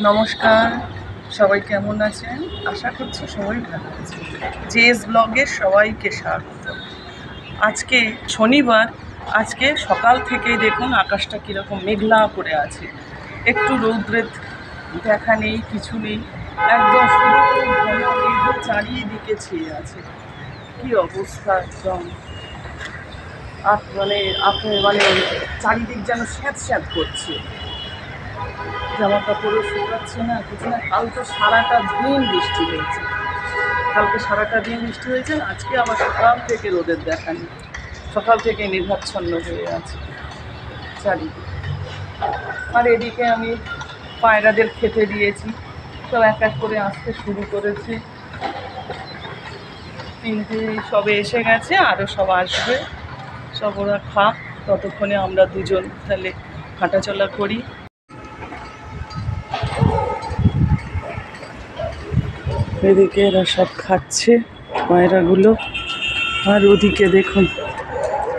নমস্কার, সবাই কেমন আছেন? আশা করছি সবাই ভালো আছেন। জেএস ব্লগে সবাইকে স্বাগত। আজকে শনিবার, আজকে সকাল থেকেই দেখুন আকাশটা কীরকম মেঘলা করে আছে, একটু রৌদ্রের দেখা নেই, কিছু নেই, একদম শুধু চারিদিকে ছেয়ে আছে। কি অবস্থা একদম, মানে চারিদিক যেন স্যাঁত স্যাঁত করছে, জামা কাপড়ও শুকাচ্ছে না, কিছু না। কালকে সারাটা দিন বৃষ্টি হয়েছে, আজকে আবার সকাল থেকে রোদের দেখা নেই, সকাল থেকে মেঘাচ্ছন্ন হয়ে আছে চারিদিকে। আর এদিকে আমি পায়রাদের খেতে দিয়েছি, সব এক এক করে আসতে শুরু করেছে। তিনটে সবে এসে গেছে, আরও সব আসবে, সব ওরা খাক, ততক্ষণে আমরা দুজন তাহলে হাঁটাচলা করি। এদিকে এরা সব খাচ্ছে পায়রাগুলো। আর ওদিকে দেখুন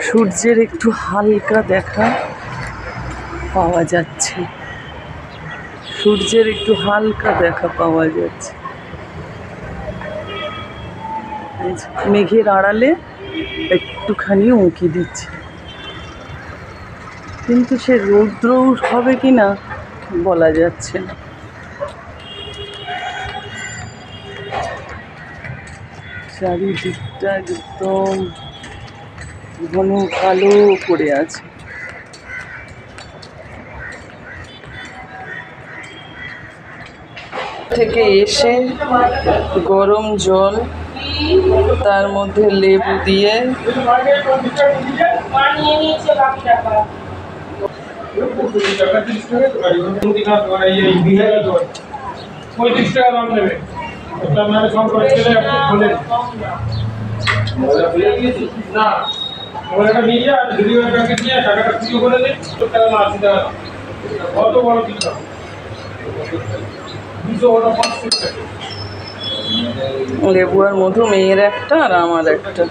সূর্যের একটু হালকা দেখা পাওয়া যাচ্ছে, মেঘের আড়ালে একটুখানি উঁকি দিচ্ছে, কিন্তু সে রৌদ্র হবে কিনা বলা যাচ্ছে না। চারিদিকটা একদম ঘন কালো পড়ে আছে। থেকে এসে গরম জল, তার মধ্যে লেবু দিয়ে লেবু আর মধু, মেয়ের একটা আর আমার একটা।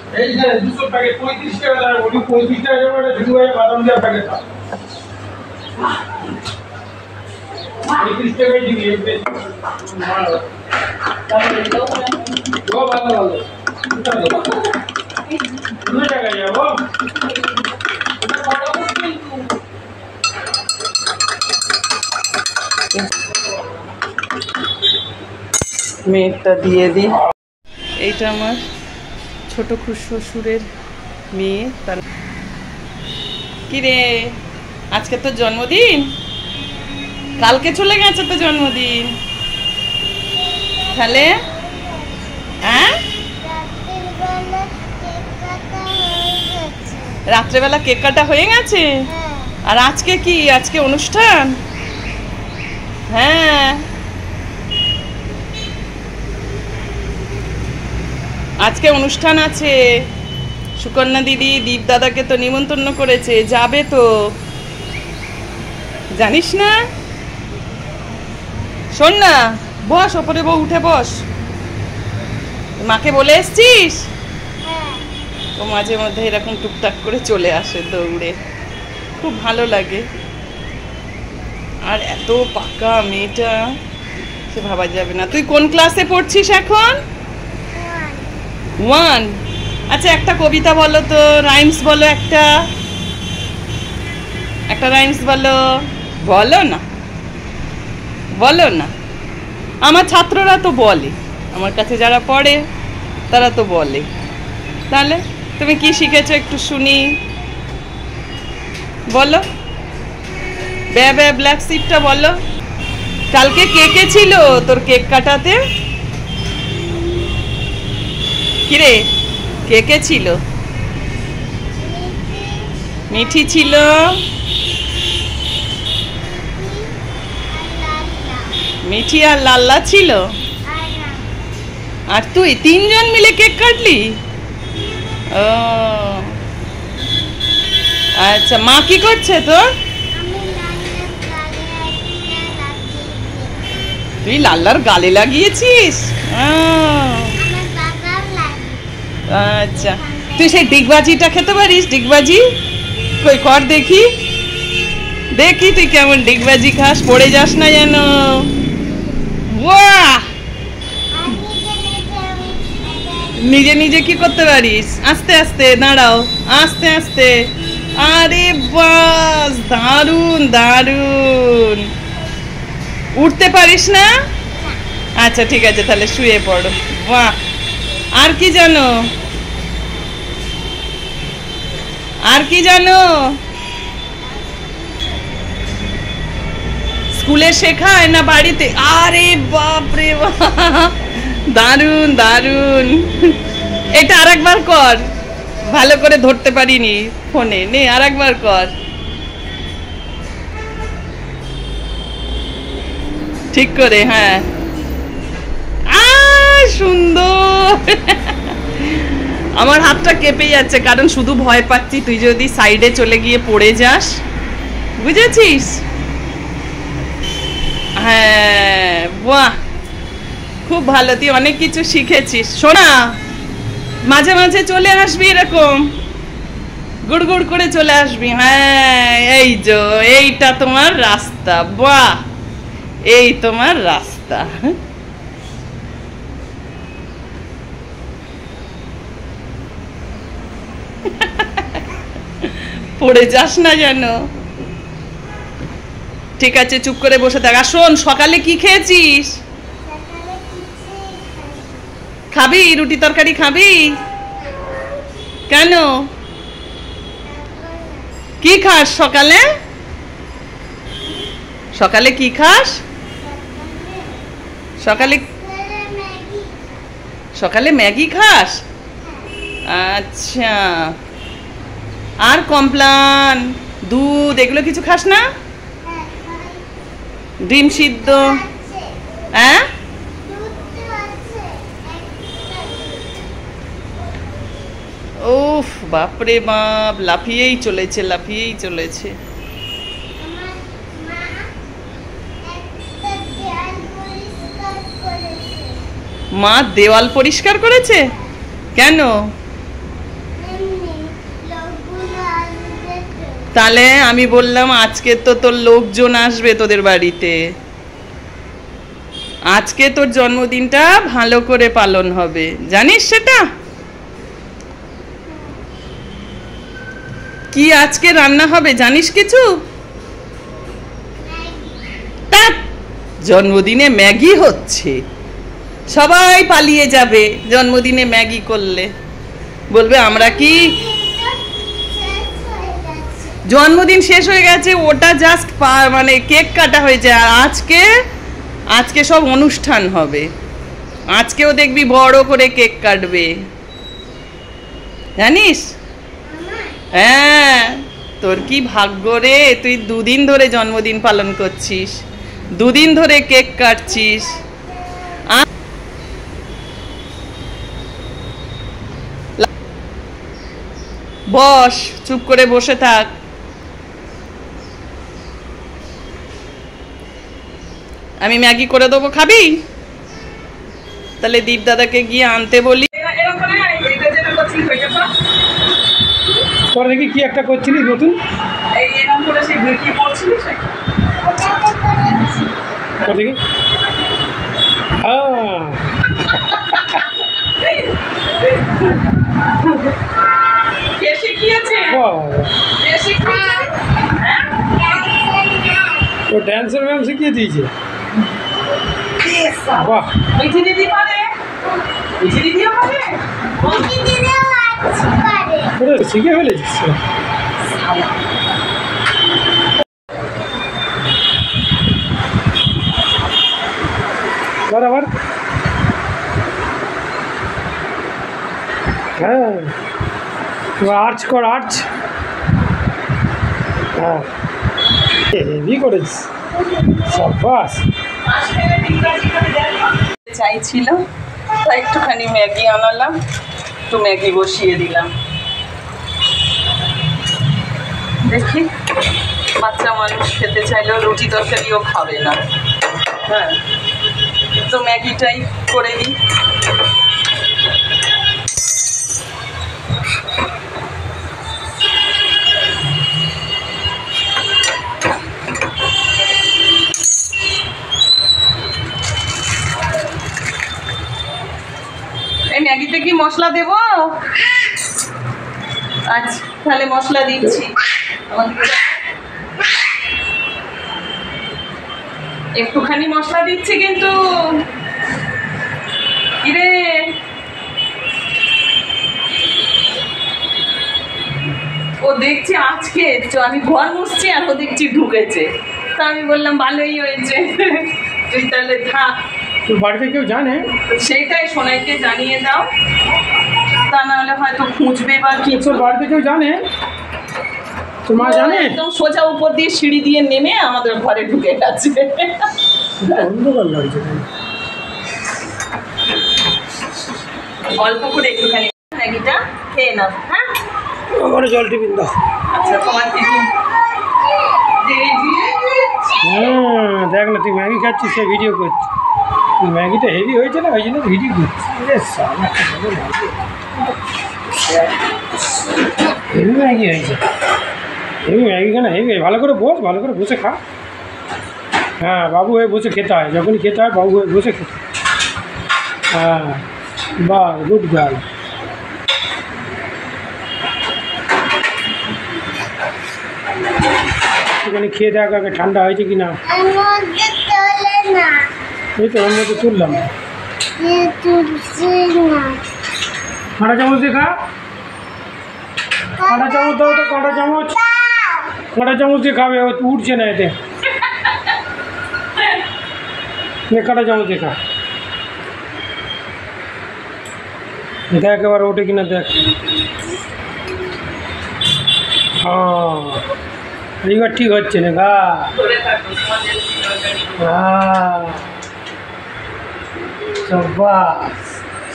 মেয়েরটা দিয়ে দিই। এইটা আমার ছোট শ্বশুরের মেয়ে। তার কি রে, আজকে তো জন্মদিন, কালকে চলে গেছে তো জন্মদিন, তাহলে হ্যাঁ রাত্রেবেলা কেক কাটা হয়ে গেছে। আর আজকে কি, আজকে অনুষ্ঠান? হ্যাঁ, আজকে অনুষ্ঠান আছে। সুকন্যা দিদি দীপ দাদাকে তো নিমন্ত্রণ করেছে, যাবে তো, জানিস না? শোন না, বস ওপরে, বউ উঠে বস। মাকে বলে এসছিস? ও মাঝে মধ্যে এরকম টুকটাক করে চলে আসে দৌড়ে, খুব ভালো লাগে। আর এত পাকা মেয়েটা, সে ভাবা যাবে না। তুই কোন ক্লাসে পড়ছিস এখন? 1। আচ্ছা, একটা কবিতা বলো তো, রাইমস বলো, একটা রাইমস বলো। বলো না। আমার ছাত্ররা তো বলে, আমার কাছে যারা পড়ে তারা তো বলে। তাহলে তুমি কি শিখেছো একটু শুনি, বলো। ব্ল্যাক শিপটা বলো। কালকে কে ছিল তোর কেক কাটাতে? কিরে, কে ছিল? মিঠি ছিল, মিঠি আর লাল্লা ছিল, আর তুই, 3 জন মিলে কেক কাটলি? ও আচ্ছা, মা কি করছে তোর? তুই লাল্লার গালে লাগিয়েছিস? আচ্ছা, তুই সেই ডিগবাজিটা খেতে পারিস? ডিগবাজি কই কর দেখি, তুই কেমন ডিগবাজি খাস, পড়ে যাস না যেন। বাহ, নিজে নিজে কি করতে পারিস? আস্তে আস্তে দাঁড়াও, আস্তে আস্তে। আরে বাস, দারুন দারুন। উঠতে পারিস না? আচ্ছা ঠিক আছে, তাহলে শুয়ে পড়ো। বাহ, আর কি জানো? আর কি জানো? স্কুলে শেখায় না বাড়িতে? আরে বাপরে বাপ, দারুন দারুন। এটা আরেকবার কর, ভালো করে ধরতে পারিনি ফোনে। নে আরেকবার কর, ঠিক করে। হ্যাঁ, সুন্দর। আমার হাতটা কেঁপে যাচ্ছে, কারণ শুধু ভয় পাচ্ছি তুই যদি সাইডে চলে গিয়ে পড়ে যাস, বুঝেছিস? হ্যাঁ, বাহ, খুব ভালো, তুই অনেক কিছু শিখেছিস। শোনা, মাঝে মাঝে চলে আসবি, এরকম গুড় গুড় করে চলে আসবি। হ্যাঁ, এই যে এইটা তোমার রাস্তা। বাহ, এই তোমার রাস্তা। পড়ে যাস না যেন। ঠিক আছে, চুপ করে বসে থাক। আর শোন, সকালে কি খেয়েছিস? খাবি রুটি তরকারি? খাবি কেন? কি খাস সকালে? সকালে কি খাস? সকালে সকালে ম্যাগি খাস? আচ্ছা, আর কমপ্লান, দুধ, এগুলো কিছু খাস না? ডিম সিদ্ধ? হ্যাঁ, উফ, বাপরে বাপ, লাফিয়েই চলেছে, লাফিয়েই চলেছে। মা দেওয়াল পরিষ্কার করেছে? কেন? তাহলে আমি বললাম আজকে তো তোর লোকজন আসবে তোদের বাড়িতে, আজকে তোর জন্মদিনটা ভালো করে পালন হবে, জানিস সেটা? কি আজকে রান্না হবে জানিস কিছু? জন্মদিনে ম্যাগি হচ্ছে, সবাই পালিয়ে যাবে জন্মদিনে ম্যাগি করলে। বলবে আমরা কি, জন্মদিন শেষ হয়ে গেছে, ওটা জাস্ট মানে কেক কাটা হয়েছে। আর আজকে আজকে সব অনুষ্ঠান হবে, আজকেও দেখবি বড় করে কেক কাটবে, জানিস? হ্যাঁ, তোর কি ভাগ্য রে, তুই দুদিন ধরে জন্মদিন পালন করছিস, দুদিন ধরে কেক কাটছিস। বস, চুপ করে বসে থাক। আমি ম্যাগি করে দেবো, খাবি? তাহলে দীপ দাদাকে গিয়ে আনতে বলি। দেখি কি একটা করছিলিস নতুন, দেখি। ও ড্যান্সের ম্যাম শিখিয়ে দিয়েছে। বাহ, মিঠি দিদি পারে, মিঠি দিদিও পারে, শিখে ফেলেছিস। বরাবর। হ্যাঁ, আর্চ কর, আর্চ। হ্যাঁ, হেভি করেছিস, সাবাস। চাইছিল তাই একটুখানি ম্যাগি আনালাম, একটু ম্যাগি বসিয়ে দিলাম। দেখি, বাচ্চা মানুষ খেতে চাইলেও রুটি তরকারিও খাবে না। হ্যাঁ, তো ম্যাগিটাই করে দিই। ম্যাগিতে কি মশলা দেবো? আচ্ছা তাহলে মশলা দিচ্ছি। একটুখানি মশলা দিচ্ছি কিন্তু। কিরে ও দেখছি আজকে আমি ঘর মুছছি আর ও দেখছি ঢুকেছে, তা আমি বললাম ভালোই হয়েছে, তুই তাহলে থাক। তোর বাড়িতে কেউ জানে? সেইটাই সোনাইকে জানিয়ে দাও, তা নাহলে হয়তো খুঁজবে বা কি। তোর বাড়িতে কেউ জানে? তোর মা জানে? একদম সোজা উপর দিয়ে সিঁড়ি দিয়ে নেমে আমাদের ঘরে ঢুকে গেছে। অন্ধকার লাগছে। অল্প করে একটুখানি ম্যাগিটা খেয়ে নাও। হ্যাঁ আমার জল টিফিন দাও। আচ্ছা তোমার টিফিন হ্যাঁ দেখ না, তুই ম্যাগি খাচ্ছিস, সে ভিডিও করছিস। তুই ম্যাগিটা হেভি হয়েছে না, ওই জন্য ভিডিও করছিস। হেভি ম্যাগি হয়েছে, হেভি ম্যাগি কেন হেভি। ভালো করে বস, ভালো করে বসে খা। হ্যাঁ বাবু হয়ে বসে খেতে হয়, যখনই খেতে হয় বাবু হয়ে বসে খেতে হয়। হ্যাঁ বাহ, গুড গার্ল। এখানে খেয়ে দেখ আগে ঠান্ডা হয়েছে কি না। এই তো ওর মধ্যে তুললাম। কাঁটা চামচ দিয়ে খা। কাঁটা চামচ দাও তো, কাঁটা চামচ। কাঁটা চামচ দিয়ে খাবে, ও উঠছে না এতে। কাঁটা চামচ দিয়ে খা। দেখ এবার ওঠে কিনা দেখ। হ্যাঁ এইবার ঠিক হচ্ছে না গা।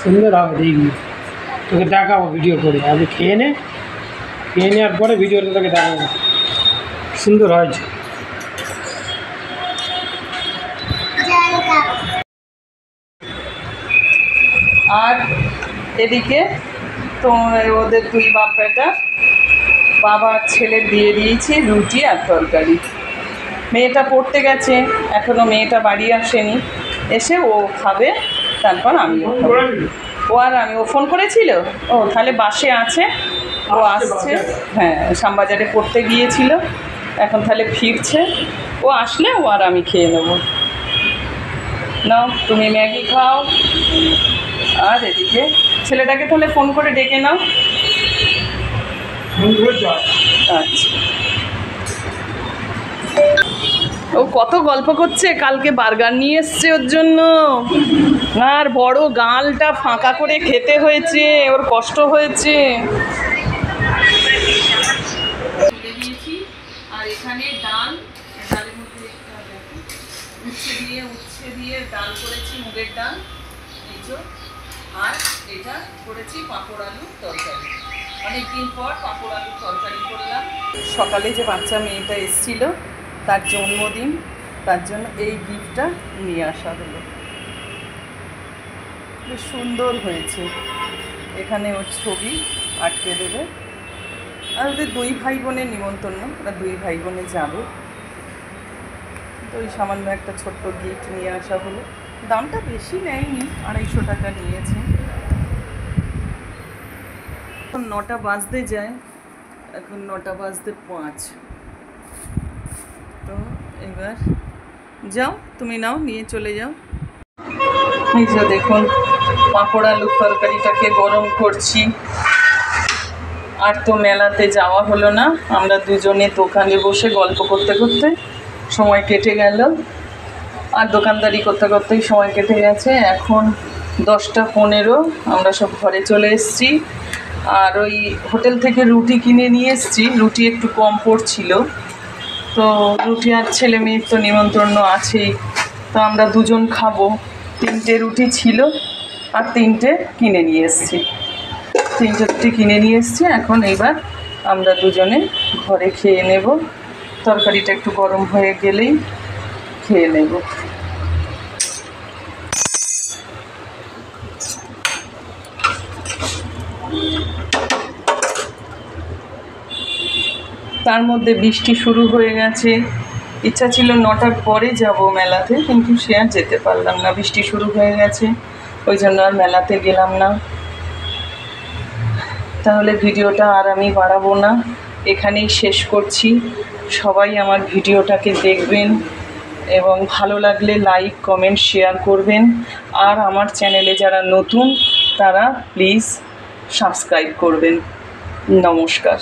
সুন্দর হবে, দেখবি। তোকে দেখাবো ভিডিও করে, আগে খেয়ে নে, খেয়ে নেওয়ার পরে ভিডিওটা তোকে দেখাবো। সুন্দর হয়েছে। আর এদিকে তো ওদের দুই বাপ বেটা, বাবা আর ছেলে দিয়ে দিয়েছি রুটি আর তরকারি। মেয়েটা পড়তে গেছে, এখনও মেয়েটা বাড়ি আসেনি, এসে ও খাবে, তারপর আমিও খাবো। ও ফোন করেছিল, ও তাহলে বাসে আছে, ও আসছে। হ্যাঁ শ্যামবাজারে পড়তে গিয়েছিল, এখন তাহলে ফিরছে, ও আসলে ও আর আমি খেয়ে নেবো। নাও তুমি ম্যাগি খাও, আর এদিকে ছেলেটাকে তাহলে ফোন করে ডেকে নাও। আচ্ছা ও কত গল্প করছে, কালকে বার্গার নিয়ে এসছে ওর জন্য, আর বড় গালটা ফাঁকা করে খেতে হয়েছে, ওর কষ্ট হয়েছে। আর এখানে ডাল, ডালের মধ্যে উচ্ছে দিয়ে ডাল করেছি, মুগের ডাল, আর এটা করেছি পাঁপড় আলুর তরকারি। অনেকদিন পর পাঁপড় আলুর তরকারি করলাম। সকালে যে বাচ্চা মেয়েটা এসেছিল তার জন্মদিন, তার জন্য এই গিফটটা নিয়ে আসা হলো। বেশ সুন্দর হয়েছে, এখানে ওর ছবি আটকে দেবে। আর ওদের দুই ভাই বোনের নিমন্ত্রণ, ওরা দুই ভাই বোনে যাবে, তো ওই সামান্য একটা ছোট্ট গিফট নিয়ে আসা হলো। দামটা বেশি নেয়নি, 250 টাকা নিয়েছে। এখন 9টা বাজতে যায়, এখন 9টা বাজতে 5। তো এবার যাও, তুমি নাও, নিয়ে চলে যাও। এই যে দেখুন পাঁপড় আলুর তরকারিটাকে গরম করছি। আর তো মেলাতে যাওয়া হলো না, আমরা দুজনে দোকানে বসে গল্প করতে করতে সময় কেটে গেল, আর দোকানদারি করতে করতেই সময় কেটে গেছে। এখন 10টা 15, আমরা সব ঘরে চলে এসেছি। আর ওই হোটেল থেকে রুটি কিনে নিয়ে এসেছি, রুটি একটু কম পড়ছিল, তো রুটি আর ছেলে মেয়ের তো নিমন্ত্রণ আছেই, তো আমরা দুজন খাবো। 3টে রুটি ছিল আর 3টে কিনে নিয়ে এসেছি, 3টে রুটি কিনে নিয়ে এসেছি। এখন এবার আমরা দুজনে ঘরে খেয়ে নেব, তরকারিটা একটু গরম হয়ে গেলেই খেয়ে নেব। তার মধ্যে বৃষ্টি শুরু হয়ে গেছে। ইচ্ছা ছিল 9টার পরে যাব মেলাতে, কিন্তু সে আর যেতে পারলাম না, বৃষ্টি শুরু হয়ে গেছে, ওই জন্য আর মেলাতে গেলাম না। তাহলে ভিডিওটা আর আমি বাড়াবো না, এখানেই শেষ করছি। সবাই আমার ভিডিওটাকে দেখবেন এবং ভালো লাগলে লাইক কমেন্ট শেয়ার করবেন। আর আমার চ্যানেলে যারা নতুন তারা প্লিজ সাবস্ক্রাইব করবেন। নমস্কার।